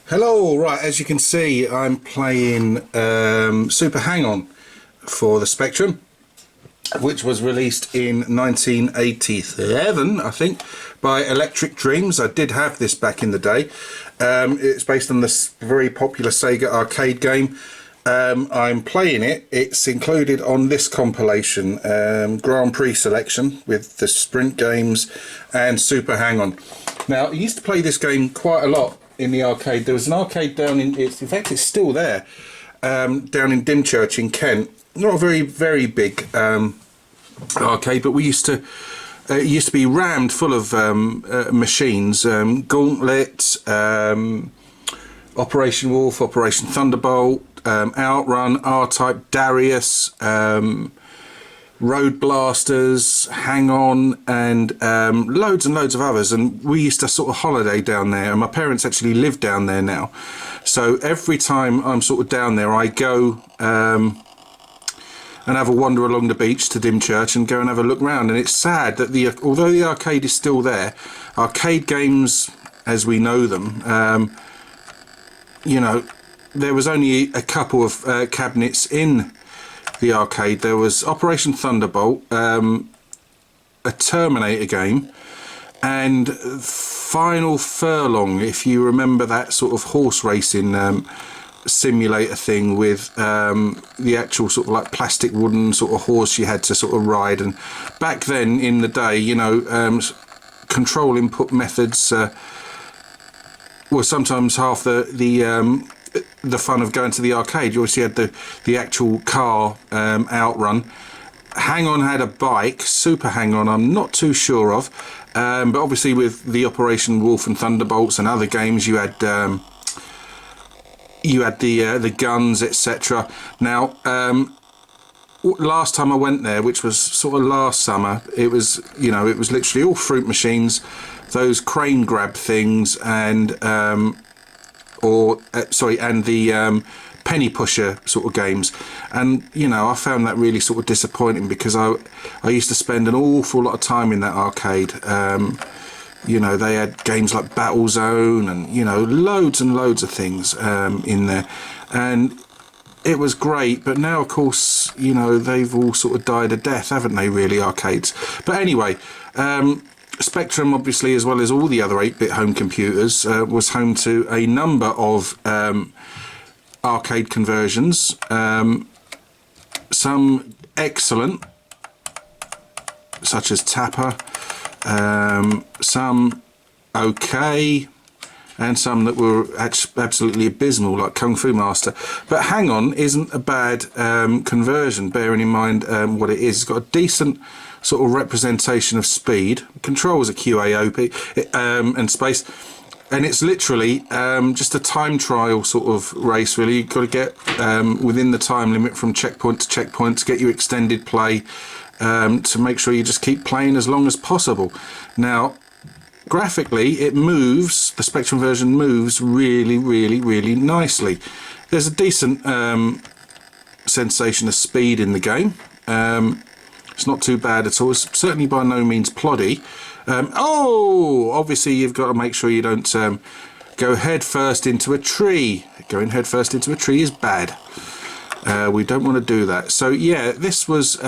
Hello, right, as you can see I'm playing Super Hang-On for the Spectrum, which was released in 1987, I think, by Electric Dreams. I did have this back in the day. It's based on this very popular Sega arcade game. I'm playing it. It's included on this compilation, Grand Prix Selection, with the Sprint games and Super Hang-On. Now, I used to play this game quite a lot in the arcade. There was an arcade down in fact it's still there, down in Dymchurch in Kent. Not a very big arcade, but we used to it used to be rammed full of machines, Gauntlet, Operation Wolf, Operation Thunderbolt, Outrun, R-Type, Darius, Road Blasters, Hang On, and loads and loads of others. And we used to sort of holiday down there, and my parents actually live down there now. So every time I'm sort of down there, I go and have a wander along the beach to Dymchurch and go and have a look round. And it's sad that although the arcade is still there, arcade games as we know them, you know, there was only a couple of cabinets in the arcade. There was Operation Thunderbolt, a Terminator game, and Final Furlong, if you remember that sort of horse racing simulator thing with the actual sort of like plastic wooden sort of horse you had to sort of ride. And back then in the day, you know, control input methods were sometimes half the fun of going to the arcade. You obviously had the actual car, Outrun. Hang On had a bike, Super Hang On I'm not too sure of, but obviously with the Operation Wolf and Thunderbolts and other games you had the guns, etc. Now last time I went there, which was sort of last summer, it was, you know, it was literally all fruit machines, those crane grab things, and and the penny pusher sort of games. And you know, I found that really sort of disappointing, because I used to spend an awful lot of time in that arcade. You know, they had games like Battle Zone and, you know, loads and loads of things in there, and it was great. But now, of course, you know, they've all sort of died a death, haven't they, really, arcades? But anyway, Spectrum, obviously, as well as all the other 8-bit home computers, was home to a number of arcade conversions, some excellent, such as Tapper, some okay, and some that were absolutely abysmal, like Kung Fu Master. But Hang On isn't a bad conversion, bearing in mind what it is. It's got a decent sort of representation of speed, controls a QAOP and space, and it's literally just a time trial sort of race, really. You've got to get within the time limit from checkpoint to checkpoint to get your extended play, to make sure you just keep playing as long as possible. Now, graphically, it moves, the Spectrum version moves really nicely. There's a decent sensation of speed in the game. It's not too bad at all. It's certainly by no means ploddy. Obviously you've got to make sure you don't go head first into a tree. Going head first into a tree is bad. We don't want to do that. So yeah, this was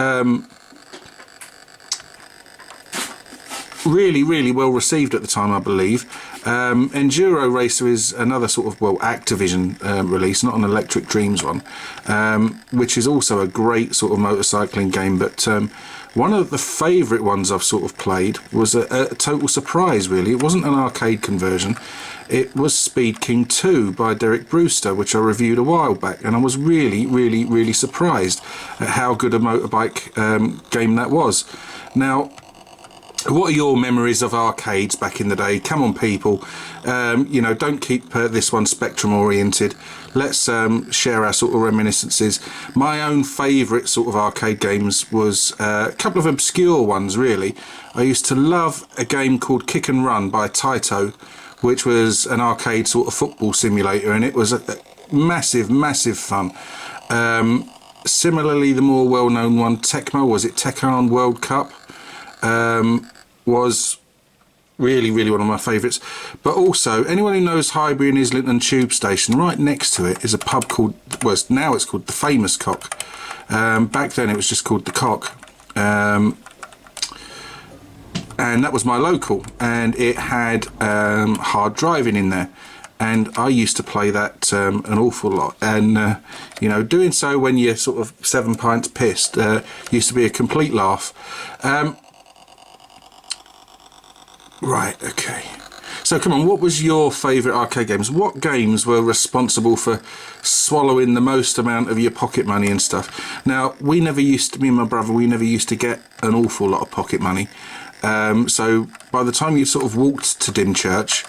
really well received at the time, I believe. Enduro Racer is another sort of, well, Activision release, not an Electric Dreams one, which is also a great sort of motorcycling game. But one of the favourite ones I've sort of played was a total surprise, really. It wasn't an arcade conversion. It was Speed King 2 by Derek Brewster, which I reviewed a while back, and I was really surprised at how good a motorbike game that was. Now, what are your memories of arcades back in the day? Come on, people. You know, don't keep this one Spectrum oriented. Let's share our sort of reminiscences. My own favourite sort of arcade games was a couple of obscure ones, really. I used to love a game called Kick and Run by Taito, which was an arcade sort of football simulator, and it was a massive fun. Similarly, the more well-known one, Tecmo, was it Tekken World Cup? Was really one of my favourites. But also, anyone who knows Highbury and Islington Tube Station, right next to it is a pub called, well, now it's called the Famous Cock. Back then it was just called the Cock. And that was my local, and it had hard driving in there, and I used to play that an awful lot. And you know, doing so when you're sort of 7 pints pissed used to be a complete laugh. Right, okay. So come on, what was your favourite arcade games? What games were responsible for swallowing the most amount of your pocket money and stuff? Now, me and my brother, we never used to get an awful lot of pocket money. So by the time you sort of walked to Dymchurch,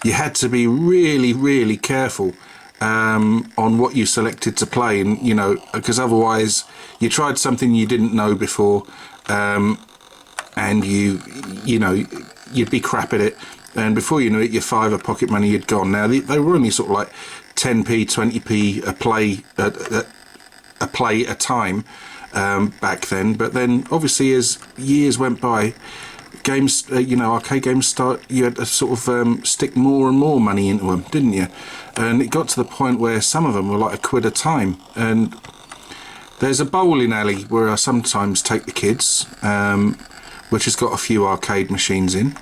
you had to be really careful on what you selected to play, and you know, because otherwise you tried something you didn't know before, and you know, you'd be crap at it, and before you knew it, your £5 pocket money had gone. Now they were only sort of like 10p, 20p a play a time back then, but then obviously as years went by, games, you know, arcade games you had to sort of stick more and more money into them, didn't you? And it got to the point where some of them were like £1 a time. And there's a bowling alley where I sometimes take the kids, which has got a few arcade machines in,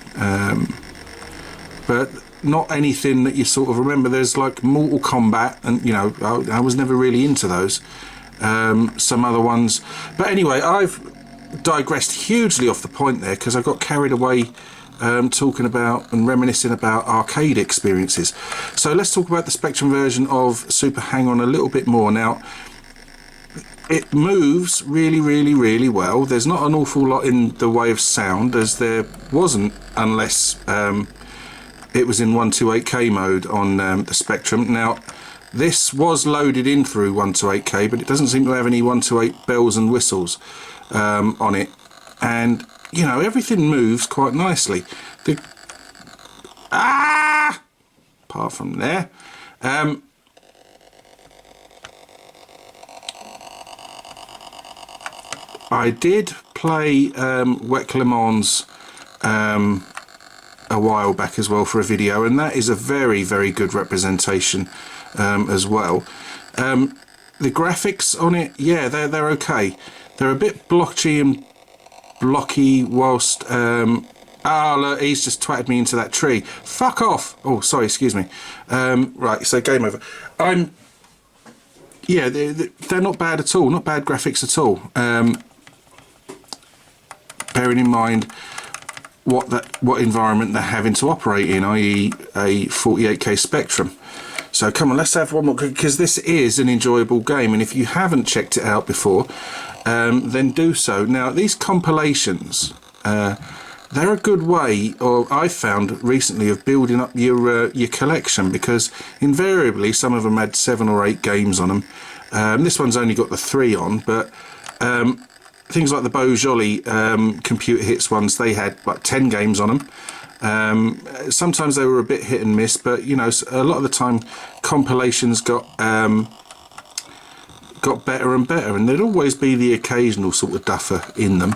but not anything that you sort of remember. There's like Mortal Kombat, and you know, I was never really into those. Some other ones, but anyway, I've digressed hugely off the point there because I got carried away talking about and reminiscing about arcade experiences. So let's talk about the Spectrum version of Super Hang-On a little bit more. Now, it moves really well. There's not an awful lot in the way of sound, as there wasn't unless it was in 128K mode on the Spectrum. Now, this was loaded in through 128K, but it doesn't seem to have any 128 bells and whistles on it, and you know, everything moves quite nicely. Apart from there, I did play Wet Clemens a while back as well for a video, and that is a very good representation as well. The graphics on it, yeah, they're okay. They're a bit blotchy and blocky whilst look, he's just twatted me into that tree. Fuck off. Oh, sorry, excuse me. Right, so game over. Yeah, they're not bad at all, not bad graphics at all. Bearing in mind what environment they're having to operate in, i.e. a 48K Spectrum. So come on, let's have one more, because this is an enjoyable game, and if you haven't checked it out before, then do so. Now, these compilations, they're a good way, or I've found recently, of building up your collection, because invariably some of them had 7 or 8 games on them. This one's only got the 3 on, but things like the Beaujolais computer hits ones, they had like 10 games on them. Sometimes they were a bit hit and miss, but you know, a lot of the time compilations got better and better, and there'd always be the occasional sort of duffer in them.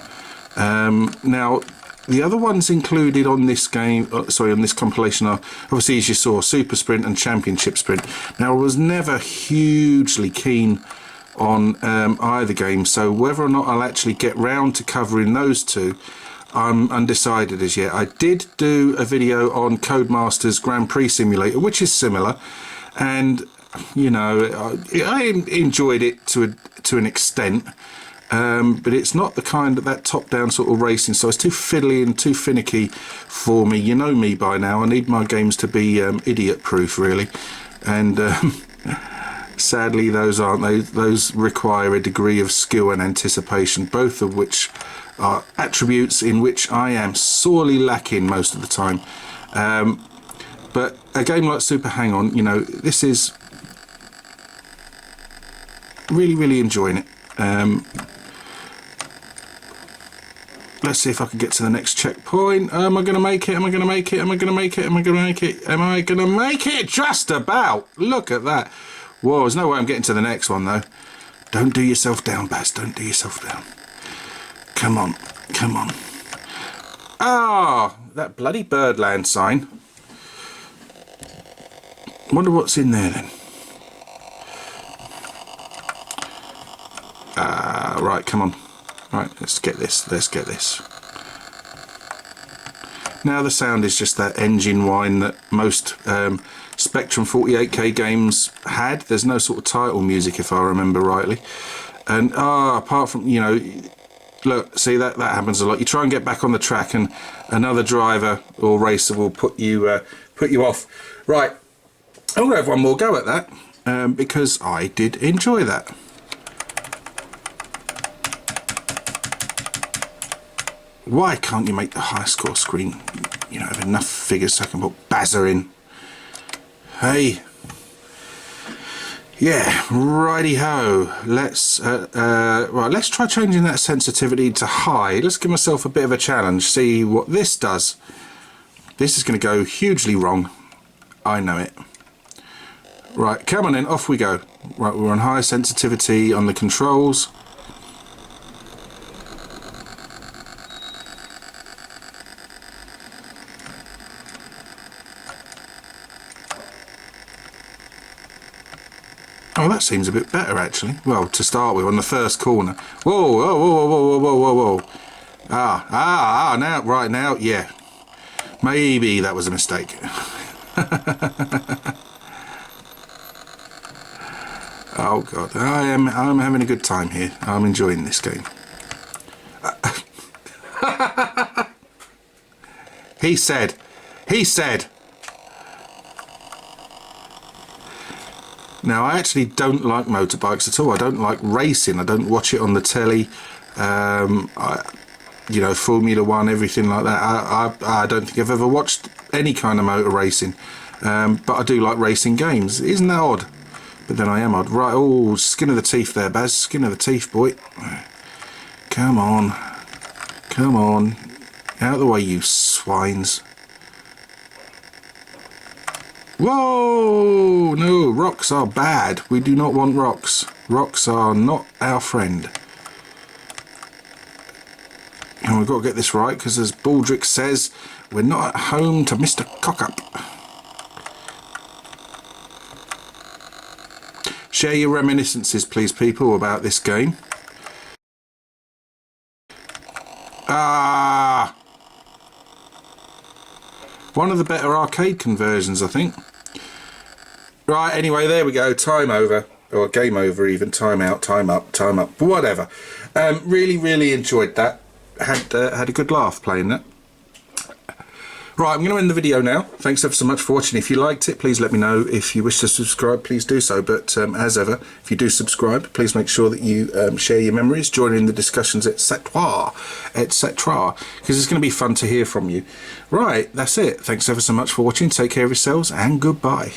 Now, the other ones included on this game, on this compilation are obviously, as you saw, Super Sprint and Championship Sprint. Now, I was never hugely keen on either game, so whether or not I'll actually get round to covering those two, I'm undecided as yet. I did do a video on Codemasters Grand Prix Simulator, which is similar, and you know, I enjoyed it to an extent, but it's not the kind of that top-down sort of racing, so it's too fiddly and too finicky for me. You know me by now. I need my games to be idiot-proof, really, and sadly those aren't. Those require a degree of skill and anticipation, both of which are attributes in which I am sorely lacking most of the time. But a game like Super Hang-On, you know, this is really enjoying it. Let's see if I can get to the next checkpoint. Am I going to make it? Am I going to make it? Am I going to make it? Am I going to make it? Am I going to make it? Just about. Look at that. Whoa, there's no way I'm getting to the next one, though. Don't do yourself down, Baz. Don't do yourself down. Come on. Come on. Ah, that bloody Birdland sign. Wonder what's in there then. Right, come on. Right, let's get this. Let's get this. Now the sound is just that engine whine that most Spectrum 48K games had. There's no sort of title music if I remember rightly. And apart from, you know, look, see that happens a lot. You try and get back on the track and another driver or racer will put you off. Right, I'm gonna have one more go at that because I did enjoy that. Why can't you make the high score screen, you know, have enough figures so I can put Bazza in? Hey, yeah, righty ho. Let's well, let's try changing that sensitivity to high. Let's give myself a bit of a challenge. See what this does. This is going to go hugely wrong. I know it. Right, come on then, off we go. Right, we're on high sensitivity on the controls. Oh, that seems a bit better actually. Well, to start with, on the first corner. Whoa, whoa, whoa, whoa, whoa, whoa, whoa, whoa. Now, right now, yeah. Maybe that was a mistake. Oh God, I'm having a good time here. I'm enjoying this game. He said. Now, I actually don't like motorbikes at all. I don't like racing. I don't watch it on the telly. You know, Formula One, everything like that. I don't think I've ever watched any kind of motor racing. But I do like racing games. Isn't that odd? But then I am odd. Right, oh, skin of the teeth there, Baz. Skin of the teeth, boy. Come on. Come on. Out of the way, you swines. Whoa! No, rocks are bad. We do not want rocks. Rocks are not our friend. And we've got to get this right, because as Baldrick says, we're not at home to Mr. Cockup. Share your reminiscences, please, people, about this game. One of the better arcade conversions, I think. Right, anyway, there we go. Time over. Or game over even. Time out, time up, whatever. Really, really enjoyed that. Had a good laugh playing that. Right, I'm going to end the video now. Thanks ever so much for watching. If you liked it, please let me know. If you wish to subscribe, please do so. But as ever, if you do subscribe, please make sure that you share your memories, join in the discussions, etc., etc., because it's going to be fun to hear from you. Right, that's it. Thanks ever so much for watching. Take care of yourselves, and goodbye.